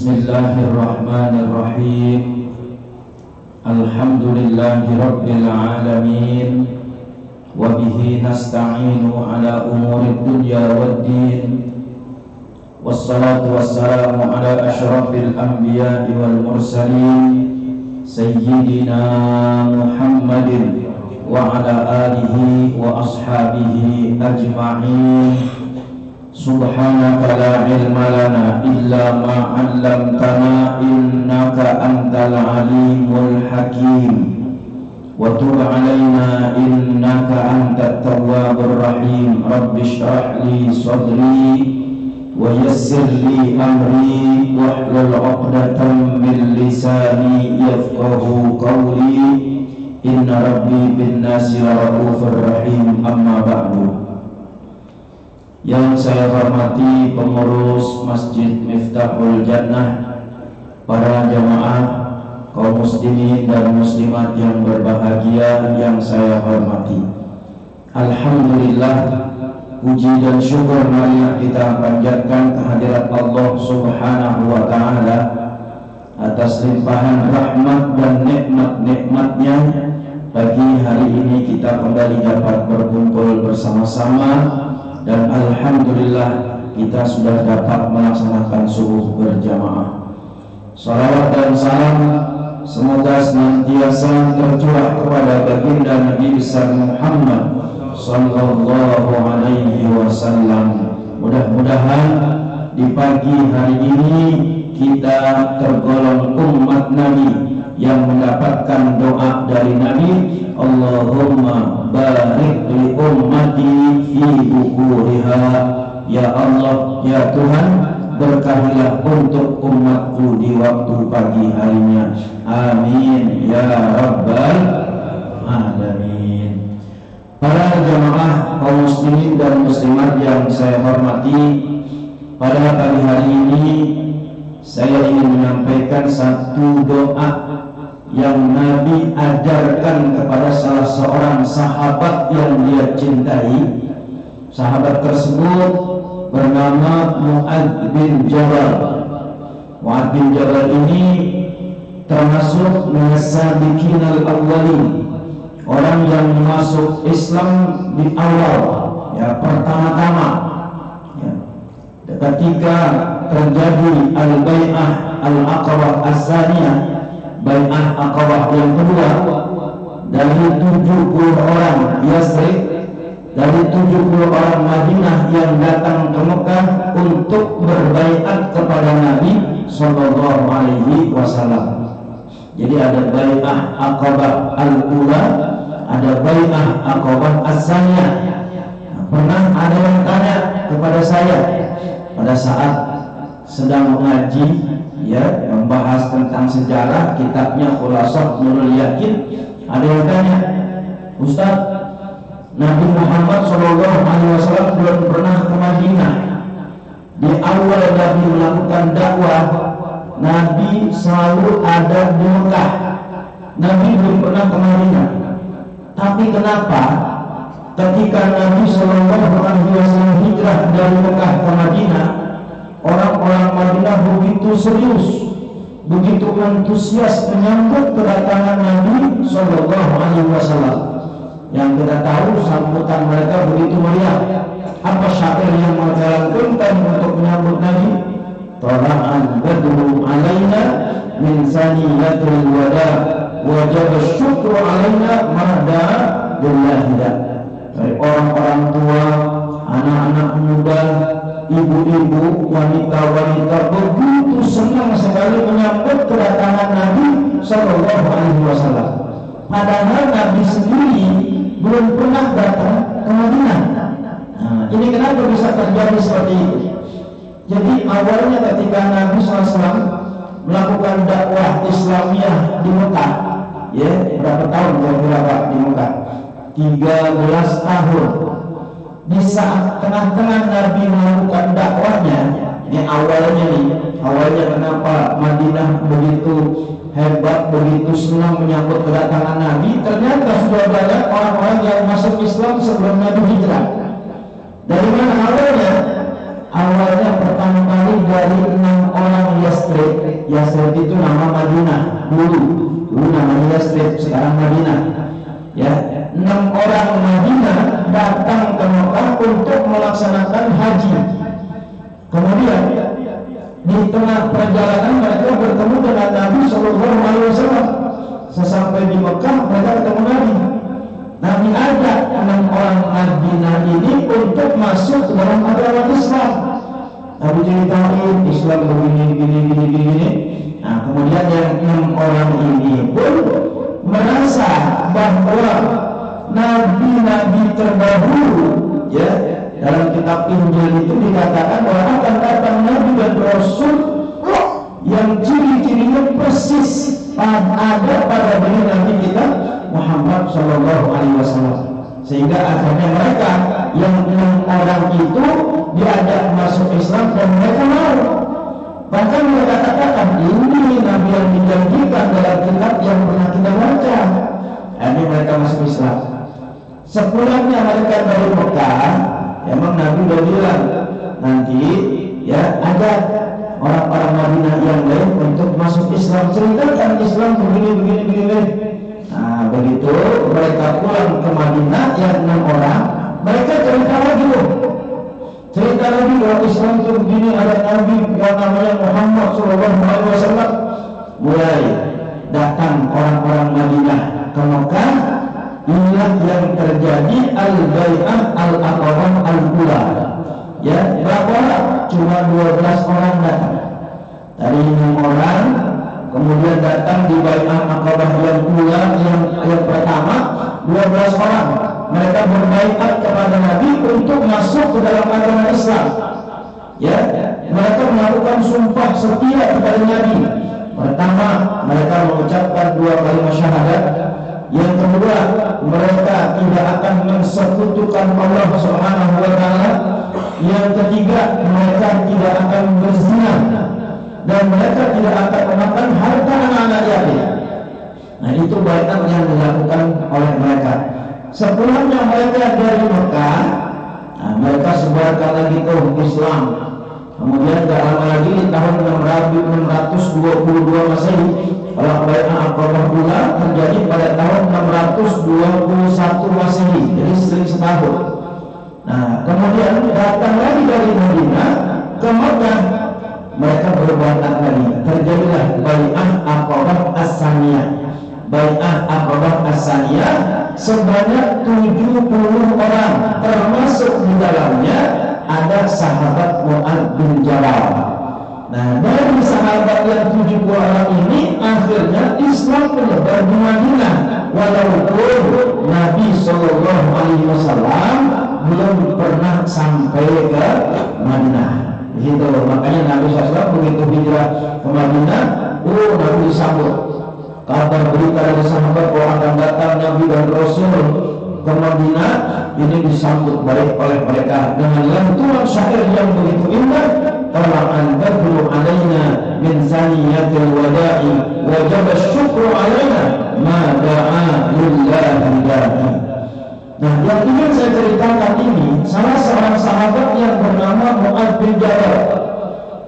Bismillahirrahmanirrahim. Alhamdulillahi rabbil alamin. Wa bihi nasta'inu ala umuri dunya waddin. Wassalatu wassalamu ala asyrafil anbiya'i wal mursalin Sayyidina Muhammadin wa ala alihi wa ashabihi ajma'in. Subhanaka la ilma lana illa ma 'allamtana innaka antal alimul hakim. Wa tub 'alaina innaka antat tawwabur rahim. Rabbi shrah li sadri wa yassir li amri wahlul 'uqdatam min lisani yafqahu qawli. Inna rabbi bin nasi raufur rahim. Amma ba'du. Yang saya hormati pengurus Masjid Miftahul Jannah, para jamaah kaum muslimin dan muslimat yang berbahagia yang saya hormati. Alhamdulillah, puji dan syukur marilah kita panjatkan kehadirat Allah Subhanahu wa Ta'ala atas limpahan rahmat dan nikmat-nikmatnya. Pagi hari ini kita kembali dapat berkumpul bersama-sama, dan alhamdulillah kita sudah dapat melaksanakan subuh berjamaah. Salawat dan salam semoga senantiasa tercurah kepada baginda Nabi besar Muhammad sallallahu alaihi wasallam. Mudah-mudahan di pagi hari ini kita tergolong umat Nabi yang mendapatkan doa dari Nabi, Allahumma barik li ummati fi bukuriha. Ya Allah, ya Tuhan, berkahilah untuk umatku di waktu pagi harinya. Amin ya rabbal alamin. Para jamaah kaum muslimin dan muslimat yang saya hormati, pada pagi hari ini saya ingin menyampaikan satu doa yang Nabi ajarkan kepada salah seorang sahabat yang dia cintai. Sahabat tersebut bernama Mu'adz bin Jabal. Mu'adz bin Jabal ini termasuk as-sabiqin al-awwalin, orang yang masuk Islam di awal, ya, pertama-tama, ya. Ketika terjadi al-bai'ah al-aqabah as-saniyah, bai'ah Aqabah yang kedua, dari 70 orang Yasrib, dari 70 orang Madinah yang datang ke Mekah untuk berbaiat kepada Nabi sallallahu alaihi wasallam. Jadi ada bai'ah Aqabah al-ula, ada bai'ah Aqabah as-saniyah. Pernah ada yang tanya kepada saya pada saat sedang mengaji, ya, membahas tentang sejarah kitabnya Khulasah Nurul Yakin. Ada yang tanya, Ustaz, Nabi Muhammad SAW belum pernah ke Madinah. Di awal Nabi melakukan dakwah, Nabi selalu ada di Mekah. Nabi belum pernah ke Madinah. Tapi kenapa ketika Nabi SAW hijrah dari Mekah ke Madinah, orang-orang Madinah begitu serius, begitu antusias menyambut kedatangan Nabi Sallallahu Alaihi Wasallam. Yang kita tahu sambutan mereka begitu meriah. Apa syair yang mereka lantunkan untuk menyambut Nabi? Tala'al badru alaina min saniyatil wada, wajib syukru alaina mahda bilahida. Dari orang-orang tua, anak-anak muda, ibu-ibu, wanita-wanita begitu senang sekali menyambut kedatangan Nabi Sallallahu Alaihi Wasallam. Padahal Nabi sendiri belum pernah datang ke Madinah. Nah, ini kenapa bisa terjadi seperti itu? Jadi awalnya ketika Nabi SAW melakukan dakwah Islamiyah di Mekah, ya, berapa tahun kira-kira Pak di Mekah? 13 tahun. Di saat tengah-tengah Nabi melakukan dakwahnya, ini awalnya kenapa Madinah begitu hebat, begitu senang menyambut kedatangan Nabi? Ternyata sudah banyak orang-orang yang masuk Islam sebelum Nabi hijrah. Dari mana awalnya? Awalnya pertama kali dari 6 orang Yasrib Yastrib itu nama Madinah dulu namanya Yastrib, sekarang Madinah. Ya, 6 orang Madinah datang ke Mekah untuk melaksanakan haji. Kemudian di tengah perjalanan mereka bertemu dengan Nabi Shallallahu Alaihi Wasallam. Sesampai di Mekah mereka ketemu Nabi. Nabi ajak 6 orang Madinah ini untuk masuk ke dalam agama Islam. Nabi ceritain Islam begini. Nah, kemudian yang 6 orang ini pun merasa bahwa nabi-nabi terdahulu, ya, dalam kitab Injil itu dikatakan bahwa akan datang nabi dan rasul yang ciri-cirinya persis ada pada diri Nabi kita Muhammad Shallallahu Alaihi Wasallam. Sehingga akhirnya mereka yang 6 orang itu diajak masuk Islam dan mereka mau. Bahkan mereka katakan ini Nabi yang dijanjikan dalam kitab yang pernah kita baca. Ini mereka masuk Islam. Sepulangnya mereka dari Mekah, emang Nabi sudah bilang nanti ya ada orang-orang Madinah yang lain untuk masuk Islam, ceritakan Islam begini. Nah, begitu mereka pulang ke Madinah yang 6 orang, mereka cerita lagi bahwa Islam itu begini, ada Nabi yang namanya Muhammad Sallallahu Alaihi Wasallam. Mulai datang orang-orang Madinah ke Mekah. Inilah yang terjadi al-bai'ah al-aqabah al-ula. Ya, berapa orang? Cuma 12 orang datang. Dari 6 orang, kemudian datang di bai'ah aqabah yang ula, yang pertama 12 orang. Mereka berbaiat kepada Nabi untuk masuk ke dalam agama Islam. Ya, mereka melakukan sumpah setia kepada Nabi. Pertama, mereka mengucapkan 2 kalimat syahadat. Yang kedua, mereka tidak akan mensekutukan Allah Subhanahu wa taala. Yang ketiga, mereka tidak akan berzina dan mereka tidak akan memakan harta anak-anak yatim. Nah, itu baiat yang dilakukan oleh mereka. Sepulangnya mereka dari Mekah, nah, mereka sebarkan lagi ke Islam. Kemudian tidak lama lagi di tahun 622 Masehi, kalau bai'ah aqabah ula terjadi pada tahun 621 Masehi, jadi selisih setahun. Nah, kemudian datang lagi dari Madinah ke Mekah, mereka berbaiat lagi. Terjadilah bai'ah aqabah as-saniyah. Bai'ah aqabah as-saniyah sebanyak 70 orang, termasuk di dalamnya ada sahabat Mu'adz bin Jabal. Nah, dari sahabat yang 70 orang ini akhirnya Islam menyebar di Madinah, walaupun Nabi Shallallahu Alaihi Wasallam belum pernah sampai ke Madinah. Begitu, makanya Nabi SAW begitu hijrah ke Madinah, Nabi disambut. Kabar berita dari sahabat bahwa akan datang Nabi dan Rasul ke Madinah, ini disambut baik oleh mereka dengan lantunan syair yang begitu indah. Tala'an tadru alaina min saniyatil wada'i wajib syukru alaina ma da'a lillahi da'i. Nah, yang ingin saya ceritakan ini salah seorang sahabat yang bernama Mu'adz bin Jabal.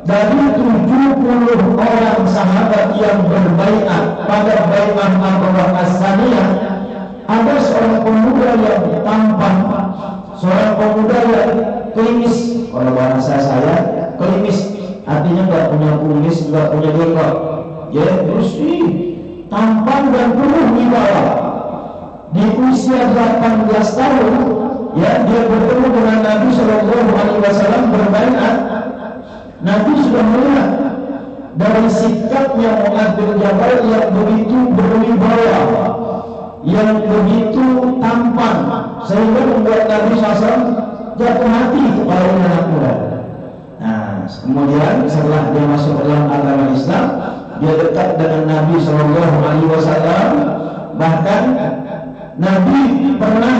Dari 70 orang sahabat yang berbaiat pada bai'ah aqabah as-saniyah, ada seorang pemuda yang tampan, seorang pemuda yang klimis. Kalau bahasa saya, klimis artinya nggak punya kumis, nggak punya jenggot, ya, bersih, tampan dan penuh wibawa. Di usia 18 tahun, ya, dia bertemu dengan Nabi Shallallahu Alaihi Wasallam berbaiat. Nabi sudah melihat dari sikapnya Mu'adz bin Jabal yang begitu berwibawa, yang begitu tampan, sehingga membuat Nabi SAW jatuh hati kepada anak muda. Nah, kemudian setelah dia masuk ke dalam agama Islam, dia dekat dengan Nabi Shallallahu Alaihi Wasallam. Bahkan Nabi pernah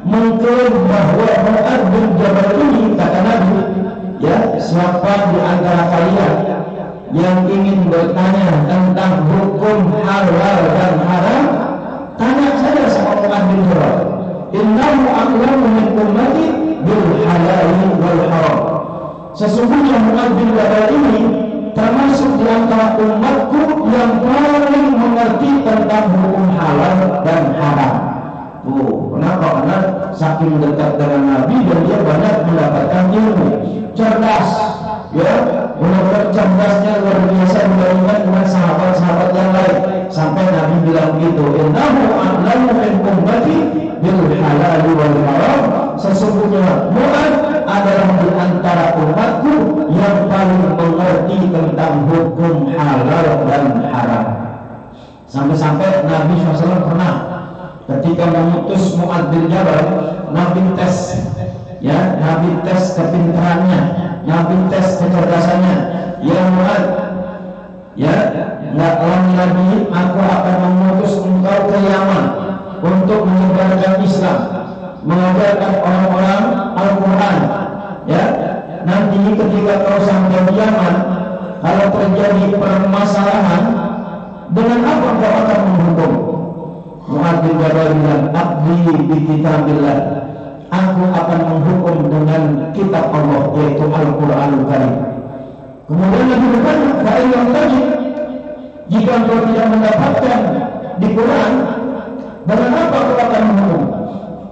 mengklaim bahwa Mu'adz bin Jabal ini, kata Nabi, ya, siapa di antara kalian yang ingin bertanya tentang hukum halal dan haram, tanya saja sama Mu'adz bin Jabal. Innahu a'lamu min ummati bil halal wal haram. Sesungguhnya Mu'adz bin Jabal ini termasuk di antara umatku yang paling mengerti tentang hukum halal dan haram. Kenapa? Karena saking dekat dengan Nabi dan dia banyak mendapatkan ilmu, cerdas, ya, benar-benar cerdasnya luar biasa dibandingkan dengan sahabat-sahabat yang lain. Sampai Nabi bilang begitu, innahu a'lamu min ummati bil halal wal haram. Sesungguhnya Mu'adz adalah di antara umatku yang paling mengerti tentang hukum halal dan haram. Sampai-sampai Nabi SAW pernah ketika mengutus Mu'adz bin Jabal, Nabi tes, ya, Nabi tes kepintarannya, Nabi tes kecerdasannya. Ya Mu'adz, ya, nggak lama lagi aku akan mengutus engkau ke Yaman untuk menyebarkan Islam, mengajarkan orang-orang Al-Quran. Ya, nanti ketika kau sampai di Yaman, kalau terjadi permasalahan, dengan apa kau akan menghukum? Mu'adz bin Jabal bilang, abdi bi kitabillah, aku akan menghukum dengan kitab Allah, yaitu Al-Quranul Karim. Kemudian Nabi berkata, fa'illam tajid, jika engkau tidak mendapatkan di Quran, dengan apa kau akan menghukum?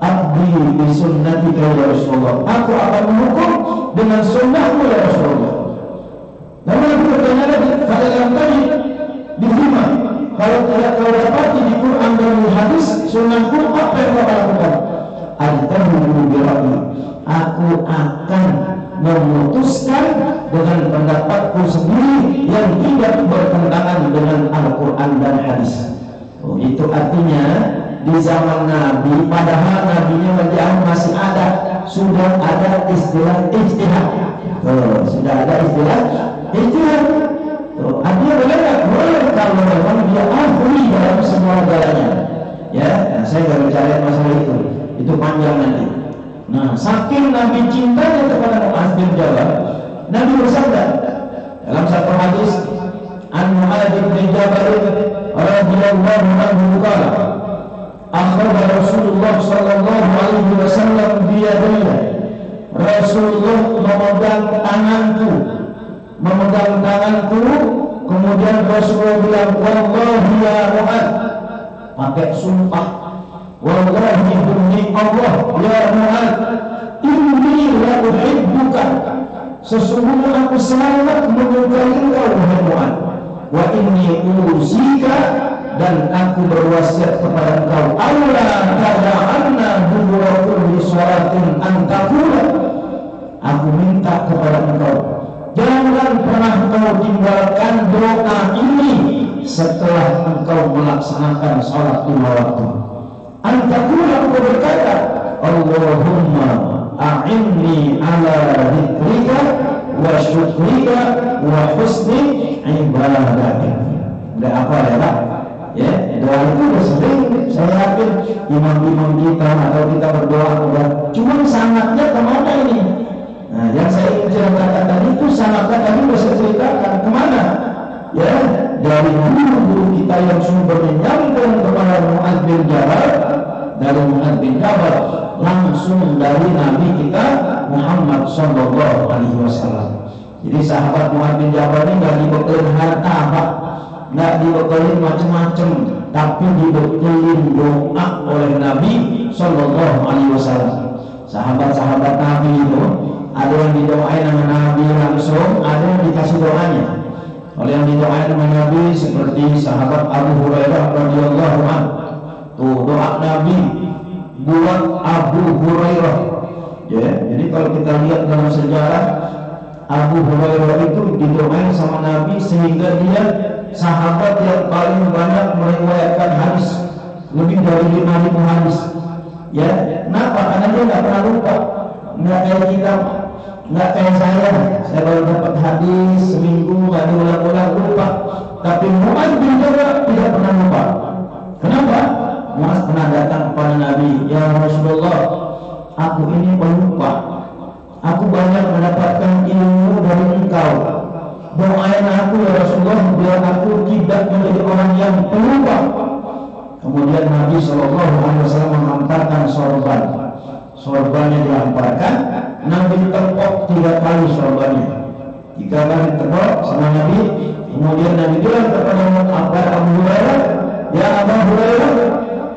Abdi bi sunnatika ya Rasulullah, aku akan menghukum dengan sunnahmu ya Rasulullah. Namun Nabi bertanya lagi, fa'illam tajid, diterima. Kalau tidak kau dapati di Quran dan di hadis sunnahku, apa yang kau lakukan? Aku akan memutuskan dengan pendapatku sendiri yang tidak bertentangan dengan Al-Quran dan hadis. Itu artinya di zaman Nabi, padahal Nabinya masih ada, sudah ada istilah ijtihad. Sudah ada istilah ijtihad. Artinya boleh kalau memang dia ahli dalam semua galanya. Ya, nah, saya nggak bicara masalah itu panjang nanti. Nah, saking Nabi cintanya kepada Mu'adz bin Jabal, Nabi bersabda dalam satu hadis, an Mu'adz bin Jabal radhiyallahu anhu qala, akhraja Rasulullah sallallahu alaihi wasallam bi yadayhi. Rasulullah memegang tanganku, kemudian Rasulullah bilang, wallahi ya Mu'adz, pakai sumpah, wallahi demi Allah ya Mu'adz, inni la uhibbuka, sesungguhnya aku sangat menyukai engkau wahai Mu'adz, wa inni uzika, dan aku berwasiat kepada engkau, alla tada'anna dubura kulli sholatin an taqula, aku minta kepada engkau, jangan pernah engkau tinggalkan doa ini setelah engkau melaksanakan sholat 5 waktu. Antakula, engkau berkata, Allahumma a'inni ala dzikrika wa syukrika wa husni ibadatik. Udah apa ya Pak? Ya, doa itu udah sering saya yakin imam-imam kita atau kita berdoa udah. Cuma sangatnya kemana ini? Nah, yang saya ingin ceritakan tadi itu sangatnya tadi sudah saya ceritakan kemana? Ya, dari guru-guru kita yang sumbernya nyambung kepada Mu'adz bin Jabal, dari Mu'adz bin Jabal langsung dari Nabi kita Muhammad Sallallahu Alaihi Wasallam. Jadi sahabat Mu'adz bin Jabal ini nggak dibekelin harta Pak, nggak dibekelin macam-macam, tapi dibekelin doa oleh Nabi Sallallahu Alaihi Wasallam. Sahabat-sahabat Nabi itu ada yang didoain sama Nabi langsung, ada yang dikasih doanya. Kalau yang didoain sama Nabi seperti sahabat Abu Hurairah radhiyallahu anhu, tuh doa Nabi buat Abu Hurairah. Ya, jadi kalau kita lihat dalam sejarah, Abu Hurairah itu didoain sama Nabi sehingga dia sahabat yang paling banyak meriwayatkan hadis, lebih dari 5.000 hadis. Ya, kenapa? Karena dia nggak pernah lupa, nggak kayak kita. Nggak kayak saya baru dapat hadis seminggu nggak diulang-ulang lupa. Tapi Mu'adz bin Jabal tidak pernah lupa. Kenapa? Mu'adz pernah datang kepada Nabi, ya Rasulullah, aku ini pelupa. Aku banyak mendapatkan ilmu dari engkau. Doain aku ya Rasulullah biar aku tidak menjadi orang yang pelupa. Kemudian Nabi SAW menghantarkan sorban. Sorbannya dihamparkan, Nabi tepok 3 kali sorbannya. 3 kali tepuk sama Nabi. Kemudian Nabi bilang kepada Abu Hurairah, ya Abu Hurairah,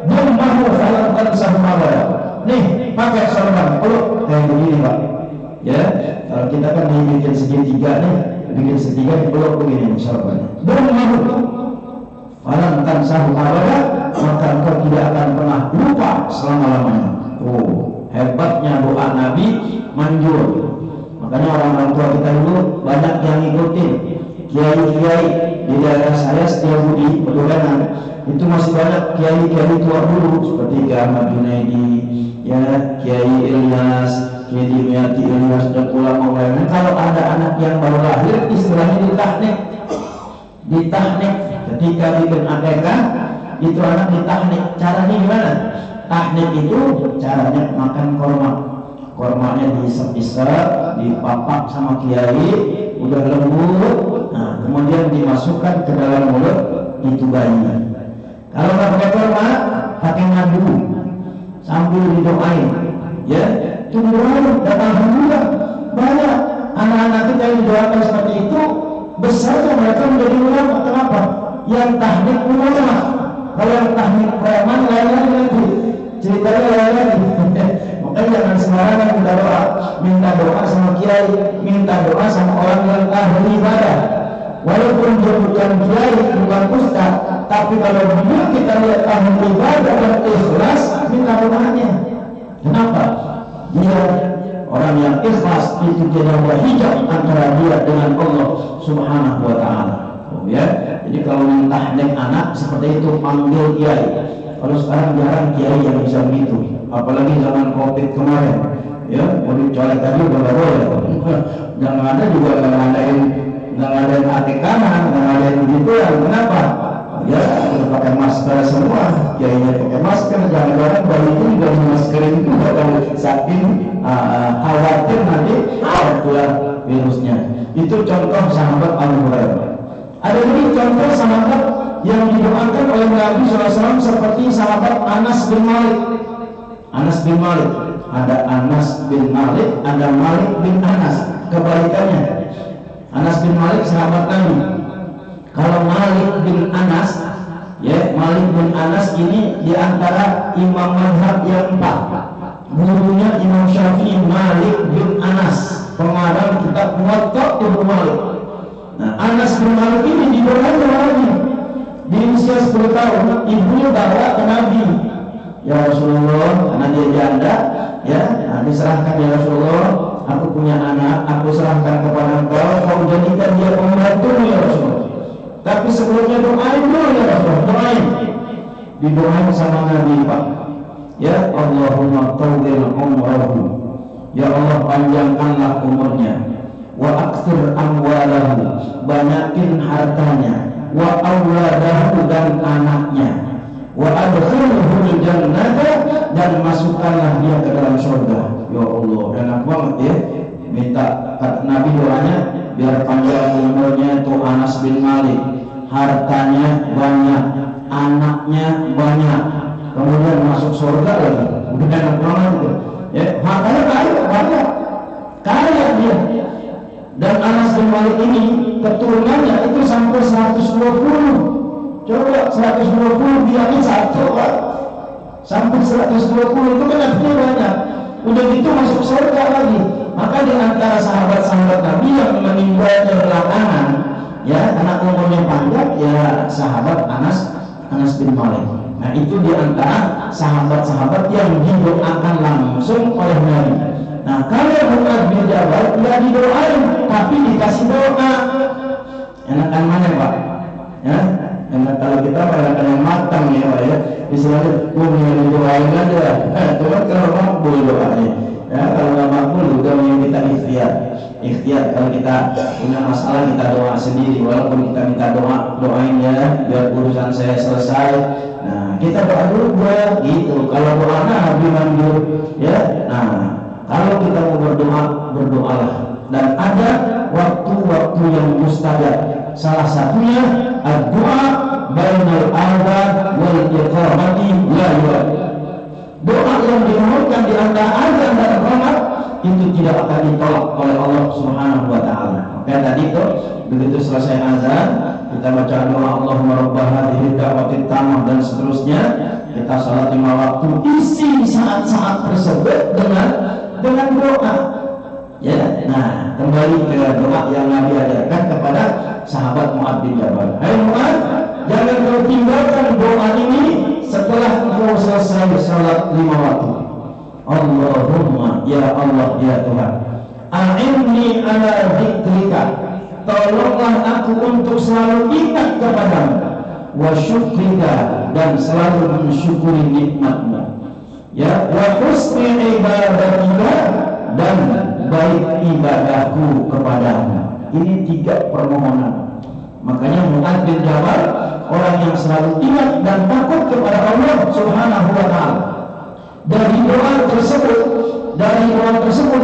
Dummahu falatan sahmabara. Nih, pakai sorban, peluk kayak begini Pak. Ya, kalau kita kan bikin segitiga nih, bikin segitiga dipeluk begini sorban. Dummahu falatan sahmabara, maka engkau tidak akan pernah lupa selama-lamanya. Oh, hebatnya doa Nabi manjur. Makanya orang-orang tua kita dulu banyak yang ngikutin. Kiai-kiai di daerah saya Setiabudi, Pedoganan, itu masih banyak kiai-kiai tua dulu seperti Kiai Ahmad Junaidi, ya, Kiai Ilyas, Kiai Dimyati Ilyas dan ulama lainnya. Kalau ada anak yang baru lahir, istilahnya ditahnik. Ketika bikin akekah, itu anak ditahnik. Caranya gimana? Tahnik itu caranya makan korma. Kormanya diisep-isep, dipapak sama kiai, udah lembut. Nah, kemudian dimasukkan ke dalam mulut itu bayi. Kalau nggak pakai korma, pakai madu sambil didoain. Ya, itu doain. Dan alhamdulillah banyak anak-anak kita yang didoakan seperti itu, besarnya mereka menjadi ulama. Kenapa? Yang tahnik ulama. Kalau yang tahnik preman lain-lain lagi. Ceritanya lain-lain. Makanya jangan sembarangan minta doa sama kiai, minta doa sama orang yang ahli ibadah. Walaupun dia bukan kiai, bukan ustaz, tapi kalau dia kita lihat ahli ibadah dan ikhlas, minta doanya. Kenapa? Dia orang yang ikhlas itu tidak ada hijab antara dia dengan Allah Subhanahu wa Ta'ala. Oh ya, jadi kalau minta anak seperti itu panggil kiai. Kalau sekarang jarang kiai yang bisa begitu, apalagi zaman COVID kemarin. Ya, mau dicolek tadi udah nggak boleh. Yang ada juga nggak ngadain akikahan, nggak ngadain begituan. Kenapa? Ya, udah pakai masker semua. Kiainya pakai masker, jangan-jangan bayi itu juga maskerin juga kalau saking khawatir nanti tertular virusnya. Itu contoh sahabat Abu Hurairah. Ada lagi contoh sahabat yang didoakan oleh Nabi SAW seperti sahabat Anas bin Malik. Anas bin Malik, ada Anas bin Malik, ada Malik bin Anas. Kebalikannya, Anas bin Malik sahabat Nabi. Kalau Malik bin Anas, ya, Malik bin Anas ini diantara imam mazhab yang 4. Gurunya Imam Syafi'i, Malik bin Anas, pengarang kitab Muwatta Ibnu Malik. Nah, Anas bin Malik ini didoakan oleh Nabi. Di usia 10 tahun, ibunya bawa ke Nabi. Ya Rasulullah, karena dia janda, ya, nah, diserahkan ya Rasulullah, aku punya anak, aku serahkan kepada engkau, kau jadikan dia pembantu ya Rasulullah. Tapi sebelumnya doain dulu ya Rasulullah, doain. Didoain sama Nabi Pak. Ya Allahumma tawwil umrahu. Ya Allah, panjangkanlah umurnya. Wa aktsir amwalahu, banyakin hartanya. Wa awladahu, dan anaknya. Wa adkhilhul jannata, dan masukkanlah dia ke dalam surga. Ya Allah, enak banget ya. Minta kata Nabi doanya biar panjang umurnya tuh Anas bin Malik, hartanya banyak, anaknya banyak, kemudian masuk surga lagi. Udah enak banget itu. Ya, makanya banyak. Kaya dia. Dan Anas bin Malik ini keturunannya itu sampai 120. Coba 120 bilangin 1 Pak. Sampai 120 itu kan artinya banyak. Udah gitu masuk surga lagi. Maka di antara sahabat-sahabat Nabi yang meninggal belakangan, ya, karena umurnya panjang, ya sahabat Anas bin Malik. Nah, itu di antara sahabat-sahabat yang didoakan langsung oleh Nabi. Nah, kalau Mu'adz bin Jabal tidak didoain, tapi dikasih doa. Enakan mana Pak? Ya, enak kalau kita enakan yang matang ya Pak ya. Istilahnya, yang didoain aja. Cuma kalau makbul doanya. Ya, kalau nggak makbul juga yang kita ikhtiar. Kalau kita punya masalah kita doa sendiri, walaupun kita minta doain ya biar urusan saya selesai. Nah, kita doa dulu gitu. Kalau doanya habis manjur ya. Nah, kalau kita mau berdoalah. Dan ada waktu-waktu yang mustajab. Salah satunya doa bainal adzan wal iqamati la yu'ad. Doa yang dimohonkan di antara azan dan iqamah itu tidak akan ditolak oleh Allah Subhanahu wa taala. Maka tadi itu begitu selesai azan kita baca doa Allahumma rabb hadhihi da'watit tammah dan seterusnya, kita salat 5 waktu, isi saat-saat tersebut dengan doa. Ya, nah kembali ke doa yang Nabi ajarkan kepada sahabat Mu'adz bin Jabal. Hai Mu'adz, jangan kau tinggalkan doa ini setelah kau selesai salat 5 waktu. Allahumma, ya Allah, ya Tuhan, a'inni ala dzikrika, tolonglah aku untuk selalu ingat kepadamu, wa syukrika, dan selalu mensyukuri nikmat-Mu, ya, wa husni ibadatika, dan baik ibadahku kepadamu. Ini 3 permohonan. Makanya Mu'adz bin Jabal orang yang selalu ingat dan takut kepada Allah Subhanahu wa taala. Dari doa tersebut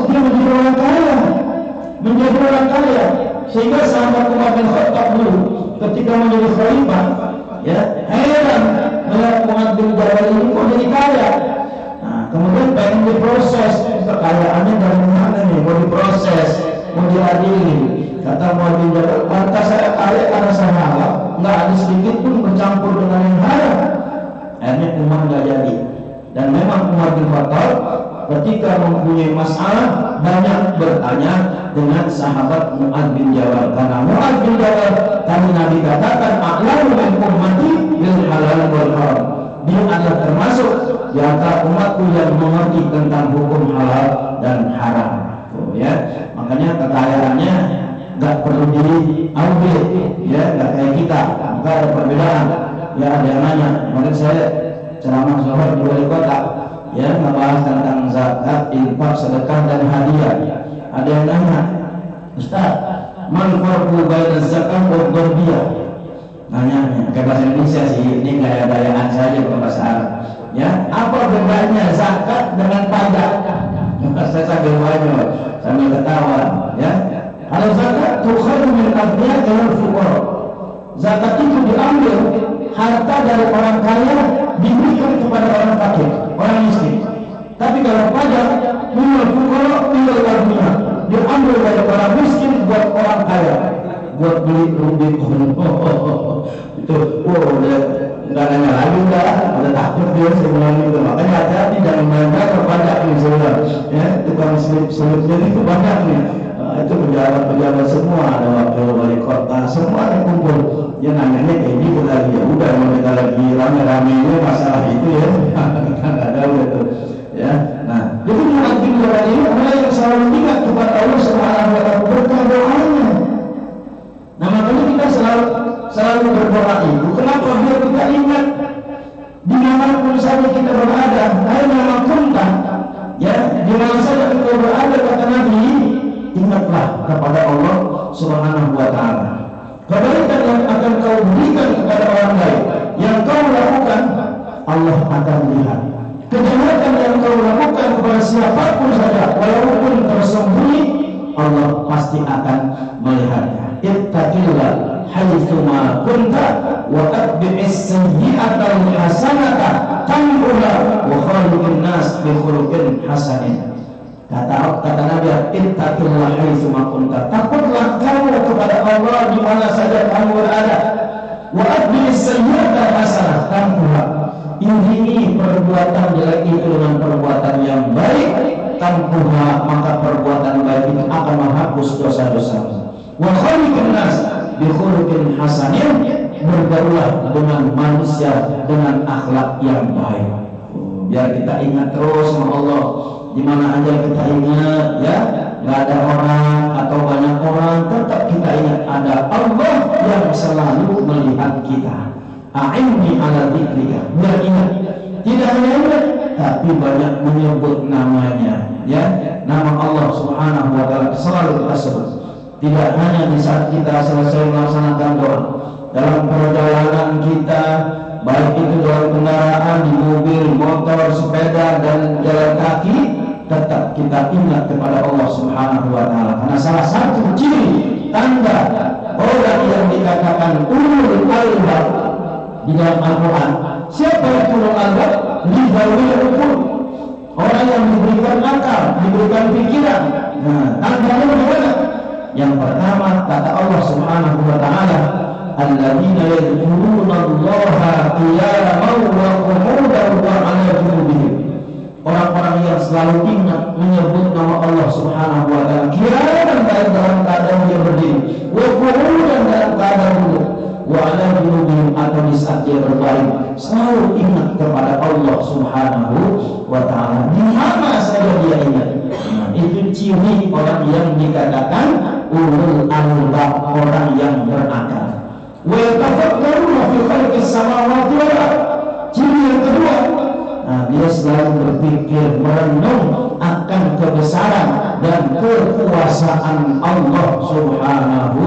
dia menjadi orang kaya, sehingga sahabat Umar bin Khattab dulu ketika menjadi khalifah, ya, heran melihat Mu'adz bin Jabal ini kok jadi kaya. Nah, kemudian pengen diproses, kekayaannya dari mana nih, mau diproses, mau diadili. Kata Mu'adz bin Jabal, pantas saya kaya karena saya halal, nggak ada sedikit pun bercampur dengan yang haram. Akhirnya Umar nggak jadi. Dan memang Umar bin Khattab ketika mempunyai masalah banyak bertanya dengan sahabat Mu'adz bin Jabal, karena Mu'adz bin Jabal tadi Nabi katakan a'lamu min ummati bil halal wal haram, dia adalah termasuk di antara umatku yang mengerti tentang hukum halal dan haram. Tuh, ya, makanya kekayaannya nggak perlu diambil, ya, nggak kayak kita, maka ada perbedaan. Ya, ada yang nanya, kemarin saya ceramah zuhur di wali kota, ya, ngebahas tentang zakat, infak, sedekah dan hadiah. Ada yang nanya, Ustaz, man farqu baina zakat wa gharbiyah? Nanya pakai bahasa Indonesia sih, ini gaya-gayaan saja ke bahasa Arab. Ya, apa bedanya zakat dengan pajak? Saya sambil wajib, sambil ketawa, ya. Kalau zakat tukhadu min aghniyah ila fuqara. Zakat itu diambil harta dari orang kaya diberikan kepada orang fakir, orang miskin. Tapi kalau pajak, minal fuqara ila aghniyah, diambil dari orang miskin buat orang kaya, buat beli Rubicon. Itu, udah nanya lagi, udah takut dia sebelum itu. Makanya hati-hati jangan melanggar pajak nih saudara. Ya, tukang selip-selipnya itu banyak nih. Itu pejabat-pejabat semua, ada wakil wali kota, semua yang kumpul. Dia nanyanya kayak gitu lagi, ya udah, kalau kita lagi rame-ramenya masalah itu, ya, kita nggak tahu itu, ya. Nah, jadi Mu'adz bin Jabal ini orang yang selalu ingat kepada Allah Subhanahu wa taala berkah doanya. Nah, makanya kita selalu berdoa itu. Kenapa? Biar kita ingat dimanapun saja kita berada, aina kunta, ya, di mana saja kita berada, kata Nabi, ingatlah kepada Allah Subhanahu wa taala. Kebaikan yang akan kau berikan kepada orang lain, yang kau lakukan, Allah akan lihat. Kejahatan yang kau lakukan kepada siapapun saja, walaupun tersembunyi, Allah pasti akan melihatnya. Ittaqillah haitsuma kunta wa atbi'is sayyi'atal hasanata tamhuha wa khaliqin nas bi khuluqin hasanin. Kata Nabi, ittaqillah haitsuma kunta, takutlah kamu kepada Allah di mana saja kamu berada. Wa atbi'is sayyi'atal hasanata tamhuha, iringi perbuatan jelek itu dengan perbuatan yang baik, tamhuha, maka perbuatan baik itu akan menghapus dosa-dosa. Wa khaliqin nas bi khuluqin hasanin, bergaulah dengan manusia dengan akhlak yang baik. Biar kita ingat terus sama Allah, di mana aja kita ingat, ya, nggak ada orang atau banyak orang, tetap kita ingat ada Allah yang selalu melihat kita. A'inni ala dzikrika, biar ingat, tidak hanya ingat, tapi banyak menyebut namanya, ya, nama Allah Subhanahu wa taala selalu kita sebut. Tidak hanya di saat kita selesai melaksanakan doa, dalam perjalanan kita, baik itu dalam kendaraan, di mobil, motor, sepeda, dan jalan kaki, tetap kita ingat kepada Allah Subhanahu wa taala. Karena salah satu ciri tanda orang yang dikatakan ulul albab di dalam Al-Quran, siapa itu ulul albab? Lidawil uqul, orang yang diberikan akal, diberikan pikiran. Nah, tandanya bagaimana? Yang pertama kata Allah Subhanahu wa taala, alladzina yadhkuruna Allaha qiyaman wa qu'udan wa 'ala junubihim. Orang-orang yang selalu ingat menyebut nama Allah Subhanahu wa taala qiyaman dalam keadaan dia berdiri, wa qu'udan dalam keadaan duduk, wa 'ala junubihim atau di saat dia berbaring, selalu ingat kepada Allah Subhanahu wa taala. Di mana saja dia ingat. Nah, itu ciri orang yang dikatakan ulul albab, orang yang berakal. Wa yatafakkaruna fi khalqis samawati wal ardh. Ciri yang kedua, nah, dia selalu berpikir merenung akan kebesaran dan kekuasaan Allah Subhanahu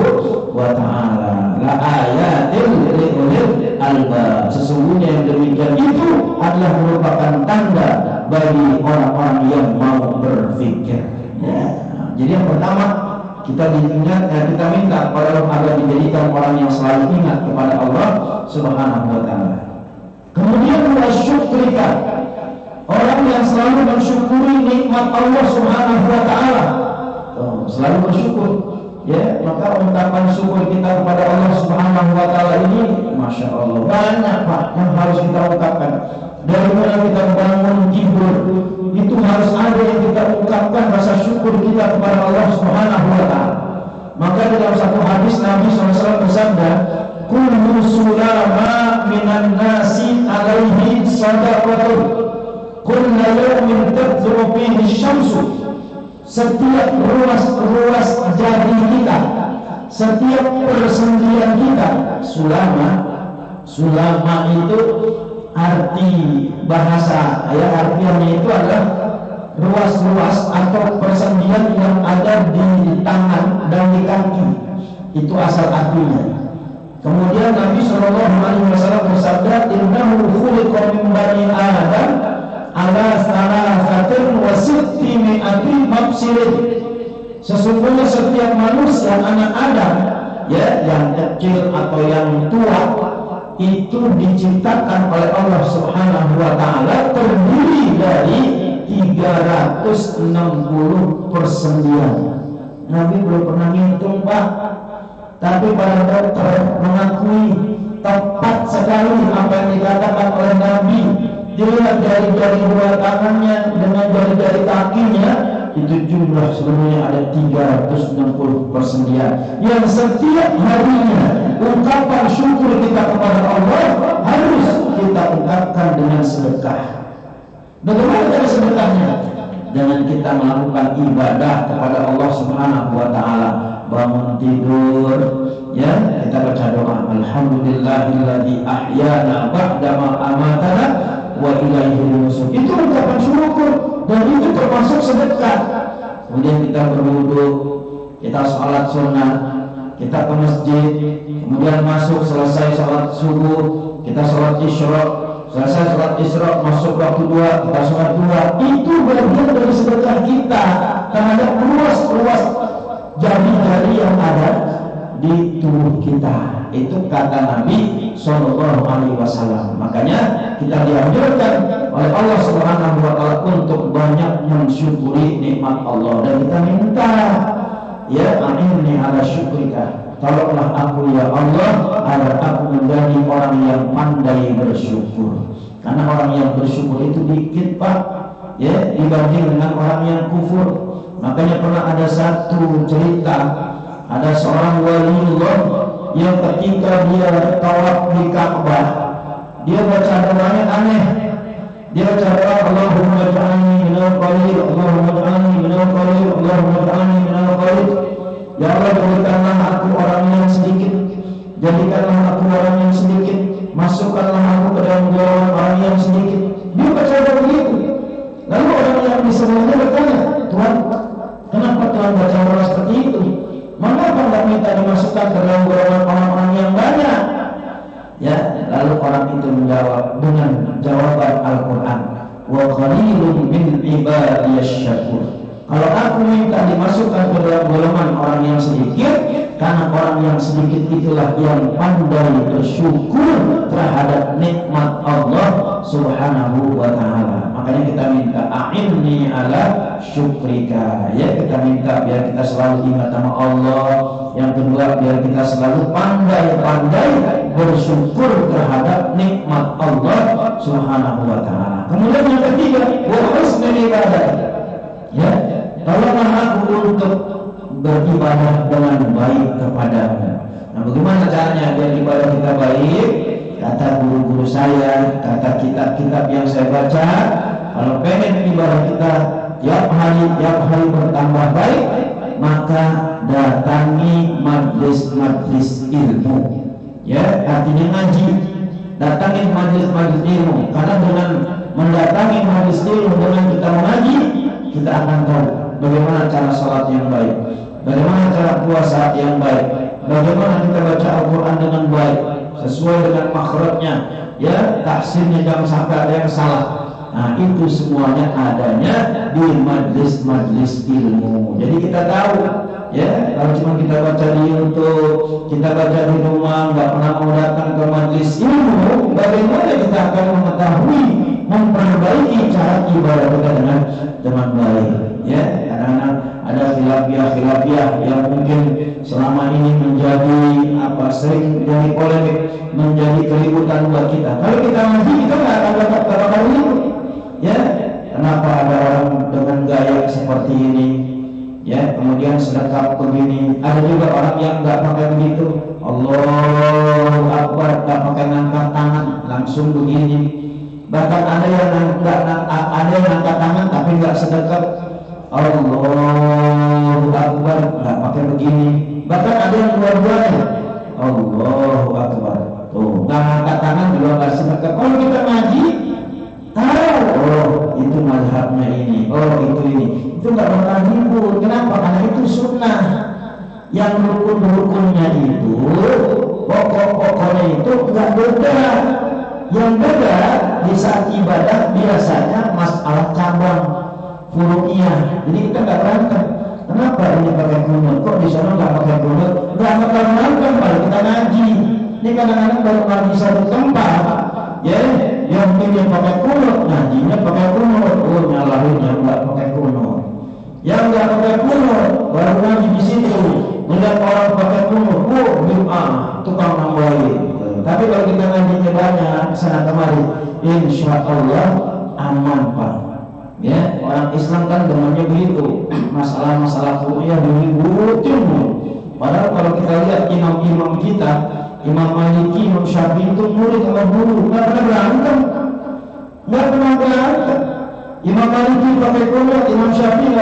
wa taala. La ayatil liulil albab. Sesungguhnya yang demikian itu adalah merupakan tanda bagi orang-orang yang mau berpikir. Ya. Jadi yang pertama kita minta kepada Allah agar dijadikan orang yang selalu ingat kepada Allah Subhanahu wa taala. Kemudian wasyukrika, orang yang selalu mensyukuri nikmat Allah Subhanahu wa taala. Selalu bersyukur. Ya, maka ungkapan syukur kita kepada Allah Subhanahu wa taala ini Masya Allah banyak Pak yang harus kita ungkapkan. Dari mulai kita bangun tidur itu harus ada yang kita ungkapkan rasa syukur kita kepada Allah Subhanahu wa taala. Maka dalam satu hadis Nabi SAW bersabda, kullu sulama minan nasi alaihi sadaqatun kullu yawmin tadhuru fihi syamsu. Setiap ruas jadi kita, setiap persendian kita, sulama itu arti bahasa, ya artinya itu adalah ruas-ruas atau persendian yang ada di tangan dan di kaki. Itu asal artinya. Kemudian Nabi SAW bersabda, innahu khuliqa min bani Adam ala salasatin wa sitti mi'ati mafsilin. Sesungguhnya setiap manusia anak Adam, ya yang kecil atau yang tua, itu diciptakan oleh Allah Subhanahu wa taala terdiri dari 360 persendian. Nabi belum pernah ngitung Pak, tapi para dokter mengakui tepat sekali apa yang dikatakan oleh Nabi. Dilihat dari jari dua tangannya dengan jari-jari kakinya, itu jumlah sebenarnya ada 360 persendian yang setiap harinya ungkapan syukur kita kepada Allah harus kita ungkapkan dengan sedekah. Bagaimana cara sedekahnya? Dengan kita melakukan ibadah kepada Allah Subhanahu wa taala. Bangun tidur, ya kita baca doa, alhamdulillahilladzi ahyana ba'dama amatana wa ilaihi nusyur. Itu ungkapan syukur dan itu termasuk sedekah. Kemudian kita berwudu, kita sholat sunnah, kita ke masjid, kemudian masuk selesai sholat subuh, kita sholat isyraq, selesai sholat isyraq masuk waktu dua, kita sholat dua. Itu bagian dari sedekah kita terhadap ruas-ruas jari-jari yang ada di tubuh kita. Itu kata Nabi Sallallahu Alaihi Wasallam. Makanya kita dianjurkan oleh Allah Subhanahu Wa Taala untuk banyak mensyukuri nikmat Allah, dan kita minta, ya a'inni ala syukrika, tolonglah aku ya Allah agar aku menjadi orang yang pandai bersyukur. Karena orang yang bersyukur itu dikit Pak, ya dibanding dengan orang yang kufur. Makanya pernah ada satu cerita, ada seorang waliullah yang ketika dia tawaf di Ka'bah, dia baca doanya aneh. Dia baca doa Allahumma ja'alni minal qalil, Allahumma ja'alni minal qalil, Allahumma ja'alni minal qalil. Ya Allah, jadikanlah aku orang yang sedikit, jadikanlah aku orang yang sedikit, masukkanlah aku ke dalam golongan orang yang sedikit. Dia baca doa begitu. Lalu orang yang di sebelahnya bertanya, Tuhan, kenapa Tuhan baca doa seperti itu? Mengapa tidak minta dimasukkan ke dalam golongan orang-orang yang banyak? Ya, lalu orang itu menjawab dengan jawaban Al-Quran, wa qalilun min ibadiyasy syakur. Kalau aku minta dimasukkan ke dalam golongan orang yang sedikit, karena orang yang sedikit itulah yang pandai bersyukur terhadap nikmat Allah Subhanahu wa ta'ala. Makanya kita minta a'inni ala syukrika, ya, kita minta biar kita selalu ingat sama Allah. Yang kedua, biar kita selalu pandai-pandai bersyukur terhadap nikmat Allah Subhanahu wa ta'ala. Kemudian yang ketiga, wa husnul ibadah, ya, tolonglah aku untuk beribadah dengan baik kepadamu. Nah, bagaimana caranya biar ibadah kita baik? Kata guru-guru saya, kata kitab-kitab yang saya baca, kalau pengen ibadah kita tiap hari bertambah baik, maka datangi majlis-majlis ilmu. Ya, artinya ngaji. Datangi majlis-majlis ilmu. Karena dengan mendatangi majlis ilmu, dengan kita mengaji, kita akan tahu bagaimana cara salat yang baik, bagaimana cara puasa yang baik, bagaimana kita baca Al-Quran dengan baik sesuai dengan makhrajnya, ya, tahsinnya jangan sampai ada yang salah. Nah, itu semuanya adanya di majlis-majlis ilmu. Jadi kita tahu, ya, kalau cuma kita baca di YouTube, kita baca di rumah, nggak pernah mau datang ke majlis ilmu, bagaimana kita akan mengetahui, memperbaiki cara ibadah kita dengan baik? Ya, kadang-kadang ada khilafiyah yang mungkin selama ini menjadi sering menjadi polemik, menjadi keributan buat kita. Kalau kita ngaji, kita nggak akan dapat kabar itu. Ya, kenapa ada orang dengan gaya seperti ini? Ya, kemudian sedekap begini. Ada juga orang yang nggak pakai begitu. Allahu Akbar, nggak pakai ngangkat tangan, langsung begini. Bahkan ada yang angkat tangan tapi nggak sedekap. Allahu Akbar, nggak pakai begini. Bahkan ada yang dua-duanya. Allahu Akbar, tuh nggak angkat tangan juga nggak sedekap. Kalau kita ngaji, tahu, oh itu mazhabnya ini, oh itu ini. Itu nggak bakal ribut. Kenapa? Karena itu sunnah. Yang rukun-rukunnya itu, pokok-pokoknya itu nggak beda. Yang beda di saat ibadah biasanya masalah cabang, furu'iyah. Jadi kita nggak berantem. Kenapa ini pakai kunut? Kok di sana nggak pakai kunut? Nggak bakal berantem kalau kita ngaji. Ini kadang-kadang baru ngaji satu tempat, ya, yang mungkin pakai kunut, ngajinya pakai kunut. Oh, nyalahin yang nggak pakai kunut. Yang nggak pakai kunut baru ngaji di situ. Melihat orang pakai kunut, oh, bid'ah, tukang nambahin. Tapi kalau kita ngajinya banyak sana kemari, insya Allah aman, Pak. Ya, orang Islam kan demennya begitu. Masalah-masalah furu'iyah diributin. Padahal kalau kita lihat imam-imam kita, Imam Maliki, Imam Syafi'i itu murid sama guru, nggak pernah berantem. Imam Maliki pakai kunut, Imam Syafi'i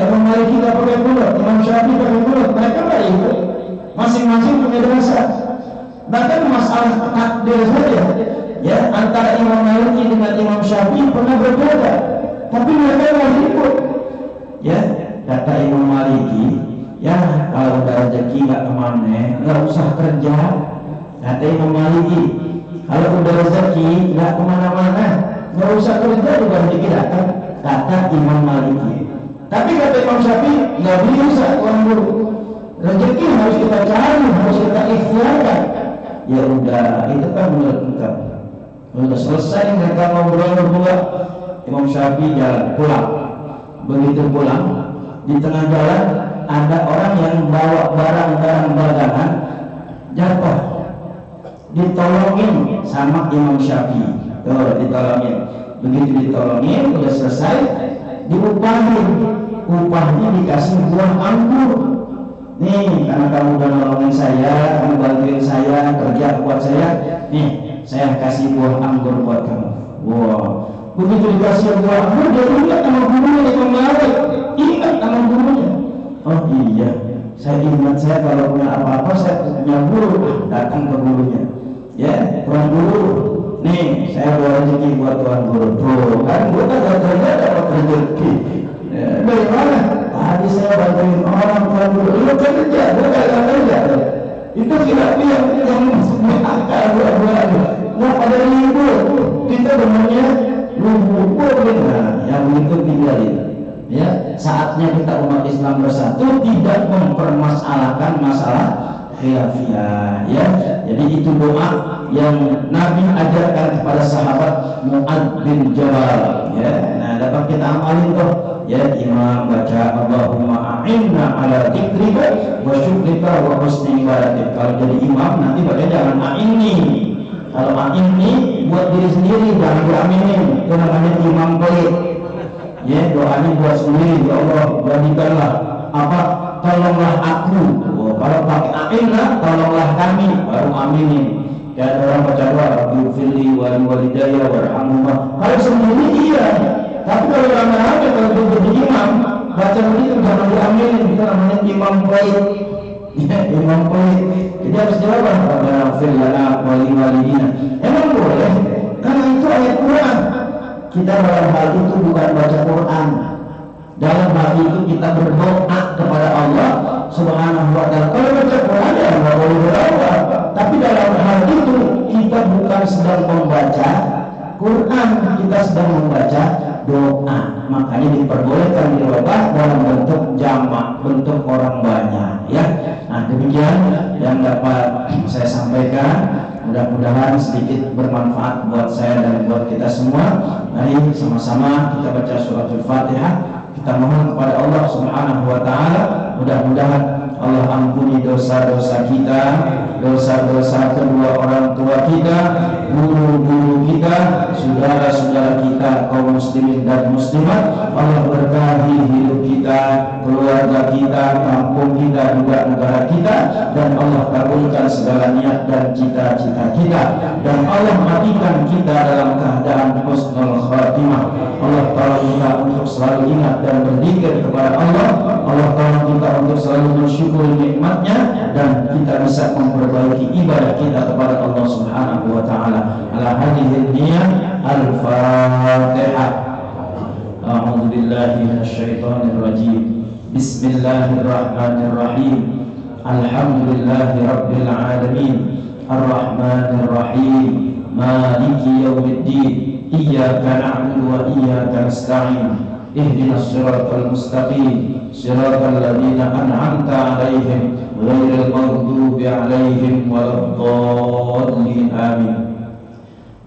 Imam Maliki nggak pakai kunut, Imam Syafi'i pakai kunut. Mereka nggak ikut. Masing-masing punya dasar. Bahkan masalah takdir saja, ya, antara Imam Maliki dengan Imam Syafi'i pernah berbeda. Tapi mereka nggak ikut. Ya, kata Imam Maliki, ya kalau udah rezeki nggak kemana, nggak usah kerja. Kata Imam Maliki, kalau udah rezeki nggak kemana-mana, nggak usah kerja juga rezeki datang. Kata Imam Maliki. Tapi kata Imam Syafi'i, nggak bisa orang dulu. Rezeki harus kita cari, harus kita ikhtiarkan. Ya udah, itu kan menurut kita. Udah selesai mereka ngobrol berdua. Imam Syafi'i jalan pulang. Begitu pulang, di tengah jalan ada orang yang bawa barang-barang dagangan jatuh. Ditolongin sama Imam Syafi'i. Tuh, ditolongin. Begitu ditolongin, udah selesai, diupahin. Upahnya dikasih buah anggur. Nih, karena kamu udah nolongin saya, kamu bantuin saya, kerja buat saya, nih, saya kasih buah anggur buat kamu. Wow. Begitu dikasih buah anggur, dia ingat sama gurunya di kemarin. Ingat sama gurunya. Oh iya, saya ingat, saya kalau punya apa-apa, saya punya guru, datang ke gurunya. Ya, tuan guru, nih, saya bawa rezeki buat tuan guru. Tuh, kan gua kan gak kerja, dapat rezeki. Ya, dari mana? Tadi saya bantuin orang tuan guru. Lu kerja, gua gak kerja. Itu khilafiyah yang akal dua-duanya. Nah, pada libur, kita benernya lumpur benar, yang itu tinggalin. Ya, saatnya kita umat Islam bersatu, tidak mempermasalahkan masalah khilafiyah. Ya, jadi itu doa yang Nabi ajarkan kepada sahabat Mu'adz bin Jabal. Ya, nah dapat kita amalin tuh. Ya, imam baca Allahumma a'inna ala dzikrika wa syukrika wa husni ibadatik. Kalau jadi imam nanti baca jangan a'inni. Kalau a'inni buat diri sendiri, jangan diaminin. Itu namanya imam pelit. Ya, doanya buat sendiri. Ya Allah, jadikanlah apa? Tolonglah aku. Oh, kalau pakai a'inna, tolonglah kami, baru aminin. Dan orang baca doa Rabbighfirli wa liwalidayya warhamhuma. Kalau sendiri iya. Tapi kalau rame-rame, kalau jadi imam, baca begitu jangan diaminin. Itu namanya imam pelit. Ya, imam pelit. Jadi harus jawab Rabbana ighfir lana wa liwalidina. Emang boleh? Karena itu ayat Quran. Kita dalam hal itu bukan baca Quran. Dalam hal itu kita berdoa kepada Allah Subhanahu wa ta'ala. Kalau baca Quran ya nggak boleh berdoa. Tapi dalam hal itu kita bukan sedang membaca Quran, kita sedang membaca doa. Makanya diperbolehkan dirubah dalam bentuk jamak, bentuk orang banyak. Ya, nah demikian yang dapat saya sampaikan. Mudah-mudahan sedikit bermanfaat buat saya dan buat kita semua. Mari sama-sama kita baca suratul Fatihah. Kita mohon kepada Allah Subhanahu wa ta'ala, mudah-mudahan Allah ampuni dosa-dosa kita, dosa-dosa kedua orang tua kita, guru-guru kita, saudara-saudara kita, kaum muslimin dan muslimat. Allah berkahi hidup kita, keluarga kita, kampung kita, juga negara kita, dan Allah kabulkan segala niat dan cita-cita kita, dan Allah matikan kita dalam keadaan husnul khatimah. Allah tolong kita untuk selalu ingat dan berzikir kepada Allah. Allah tolong kita untuk selalu bersyukur nikmatnya, dan kita bisa memperbaiki ibadah kita kepada Allah Subhanahu wa ta'ala. Ala hadhihi niyah al-Fatihah. A'udzu billahi minasyaitonir rajim. Bismillahirrahmanirrahim. Alhamdulillahi rabbil alamin. Ar-Rahmanir Rahim. Maliki yaumiddin. Iyyaka na'budu wa iyyaka nasta'in. Ihdinas siratal mustaqim. Siratal ladzina an'amta 'alaihim ghairil maghdubi 'alaihim waladdallin. Amin.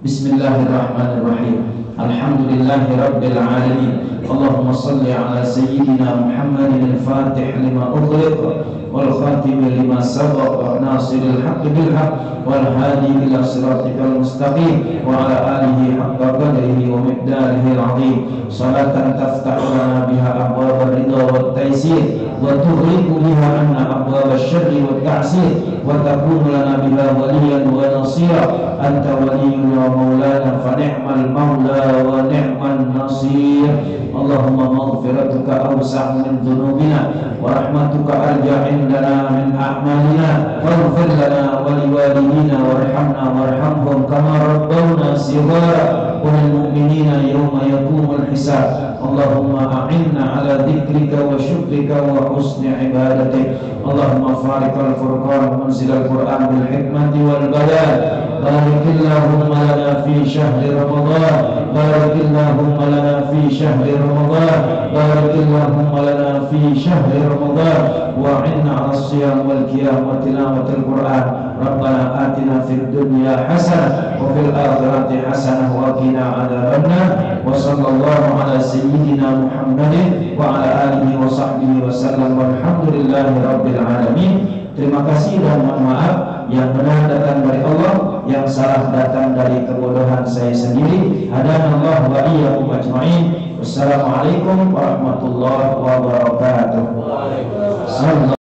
Bismillahirrahmanirrahim. Alhamdulillahi rabbil alamin. Allahumma salli ala sayyidina Muhammadin al-Fatih lima ughliq wal khatim lima sabaq nasiril haqqi bil haqq wal hadi ila siratikal mustaqim wa ala alihi haqqa qadrihi wa miqdarihi al-'azim. Salatan taftahu lana biha abwab ar-ridha wat taysir wa tughliqu biha anna abwab asy-syarri wat ta'sir wa takunu lana biha waliyan wa nasira. Anta waliyuna wa maulana fa ni'mal maula wa ni'man nasir. Allahumma maghfiratuka awsa'u min dhunubina wa rahmatuka arja' indana min a'malina waghfir lana wa liwalidina warhamna warhamhum kama rabbawna shighara wa lil mu'minina yawma yaqumul hisab. Allahumma a'inna ala dzikrika wa syukrika wa husni ibadatik. Allahumma fariqal furqan munzilal Qur'an bil hikmati wal bayan. Barakillahumma lana fi syahri Ramadan. Barakillahumma lana fi syahri Ramadan. Barakillahumma lana fi syahri Ramadan. Wa'inna ala siyam wal qiyam wa tilawatil Qur'an. Rabbana atina fid dunya hasanah wa fil akhirati hasanah wa qina adzabannar. Wa sallallahu ala sayyidina Muhammadin wa ala alihi wa sahbihi wa sallam. Walhamdulillahi rabbil alamin. Terima kasih dan mohon maaf. Yang benar datang dari Allah, yang salah datang dari kebodohan saya sendiri. Hadanallahu wa iyyakum ajma'in. Wassalamualaikum warahmatullahi wabarakatuh.